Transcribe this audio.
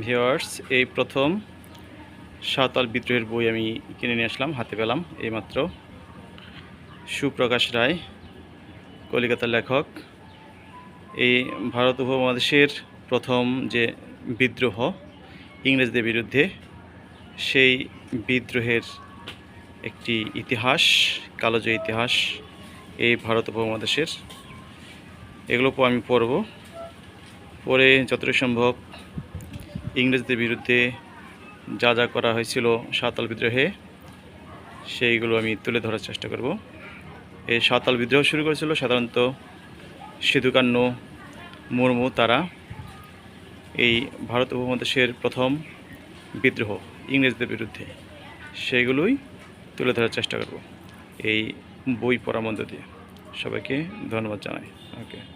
Viewers, এই প্রথম সাঁওতাল বিদ্রোহের বই আমি কিনে নিয়ে আসলাম, হাতে পেলাম এইমাত্র। সুপ্রকাশ রায়, কলিকাতার লেখক। এই ভারত উপমহাদেশের প্রথম যে বিদ্রোহ ইংরেজদের বিরুদ্ধে, সেই বিদ্রোহের একটি ইতিহাস, কালোজয়ী ইতিহাস এই ভারত উপমহাদেশের। এগুলো আমি পড়ে যতটুকু সম্ভব ইংরেজদের বিরুদ্ধে যা যা করা হয়েছিল সাঁওতাল বিদ্রোহে, সেইগুলো আমি তুলে ধরার চেষ্টা করব। এই সাঁওতাল বিদ্রোহ শুরু করেছিল সাধারণত সিধু-কান্নু মুর্মু, তারা এই ভারত উপমহাদেশের প্রথম বিদ্রোহ ইংরেজদের বিরুদ্ধে, সেইগুলোই তুলে ধরার চেষ্টা করব এই বই পড়ার মধ্য দিয়ে। সবাইকে ধন্যবাদ জানাই। ওকে।